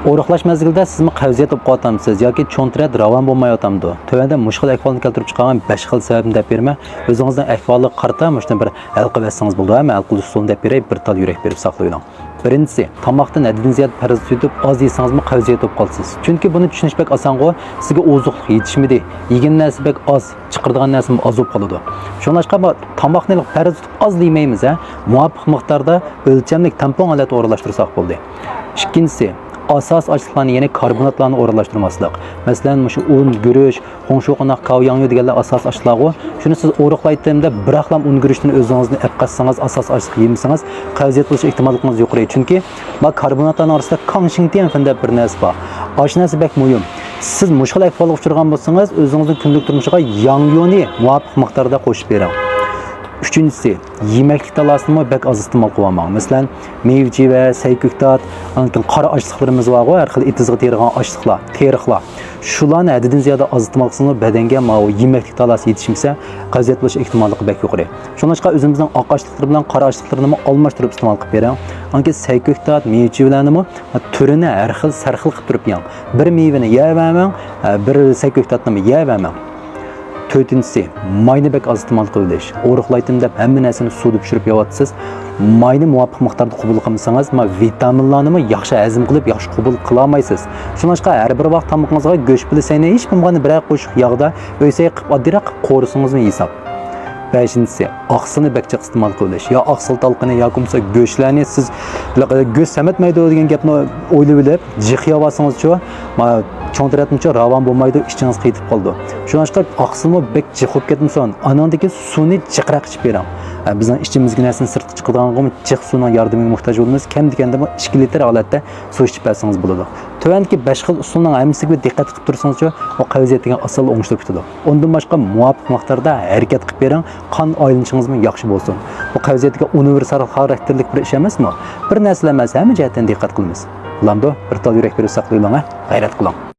O'roqlash mezgilida sizmi qavziyat bo'lib qotamsiz yoki cho'ntirat ravon bo'lmayotamdi. Tövəndə mushkul ahvolni keltirib chiqargan 5 xil sababni deb berma. O'zingizning ahvolni qarata, mushdan bir hal qilib olsangiz bo'ldi, ham hal qilish usulini deb beray, bir tal yurak berib saqlaying. Birinchisi, tomoqdan haddan ziyod parazit yutib, oz yesangizmi qavziyat bo'lib qolasiz. Chunki buni tushunish bek oson-ku, sizga ozuqlik yetishmidi. Yegan narsa bek oz, chiqirdigan narsa oz bo'lib qoladi. Shuningdek, bu tomoqni parazit oz demaymiz, muvofiq miqdorda o'lchamlik tampon holatda o'ralashtirsak bo'ldi. Ikkinchisi, asas açlıqlarını yeni karbonatlarını o'ralashtirmaslik. Masalan, shu un, guruch, qo'ngshuqonoq, kavyangyo deganlar asas açlıqlar. Shuni siz o'roqlayotganda bir aqlam un guruchdan o'zingizni olib qatsangiz, asas açlıq yemasangiz, qavziyat bo'lish ehtimolligingiz yuqori. Chunki bu karbonatlar orasida kangshingtian deb bir narsa bor. Osh narsa bek muhim. Siz mushkul ahvolga uchragan bo'lsangiz, o'zingizning kunlik turmushiga yangyoni muvofiq miqdorda qo'shib bering. Üçüncüsü, yemeklik talasını bek az istemal qilmayman. Masalan, mevji va sayko'ktat, qora ochliqlarimiz bor, har xil etizga tergan ochliqlar, teriqlar. Shularni haddan ziyod az istemal qilsangiz, badanga mana yemeklik talasi yetishmasa, qaziyat bo'lish ehtimolligi bek yuqori. Shuningdek, o'zimizning oq ochliqlar bilan qora ochliqlarni almashtirib istemal qilib bering. Anki sayko'ktat, mevji bilan turini har xil, sarxil qilib turib yang. Bir mevani yeyvermang, bir sayko'ktatni yeyvermang. To'rtinchisi, mayni bek az istemal qilish. O'roqlaydim deb hamma narsani suvda pishirib yeyatsiz. Mayni muvofiq miqdorda qabul qilmasangiz, vitaminlarni yaxshi hazm qilib, yaxshi qabul qila olmaysiz. Shuningdek, har bir vaqt tamog'ingizga go'sht bilisayni hech bo'lmaganda bir qo'shiq yog'da o'ysay qilib oddiyroq qo'risingizmi hisob. Beshinchisi, oqsilni bekcha istemal qilish. Yo oqsil talqini yoki bo'lmasa go'shtlarni siz go'sht samatmaydi degan gapni o'ylab olib, jiqiya olsangiz-chi, cho'ntiratimcha ravon bo'lmaydi, ichingiz qaytib qoldi. Shuningdek, oqsilni bek jiqib ketmasin, anandagi suvni jiqroq ichib bering. Bizning ichimizga narsani sirtqa chiqaradigan jiq suvning yordamiga muhtoj bo'lamiz. Kam-kamda 2 litr holatda suv ichib bersangiz bo'ladi. Tövəndəki 5 xil usulning hammasiga diqqat qilib tursangiz-chi, o qavziyat degan asal o'ngishtirib ketadi. Undan boshqa muvofiq miqdorda harakat qilib bering, qon aylanishingizmi yaxshi bo'lsin. Bu qavziyatga universal xarakterlik bir ish emasmi? Bir narsalar emas, hamma jihatdan diqqat qilamiz. Ulamda bir tal yurak berib saqlaylang, g'ayrat qiling.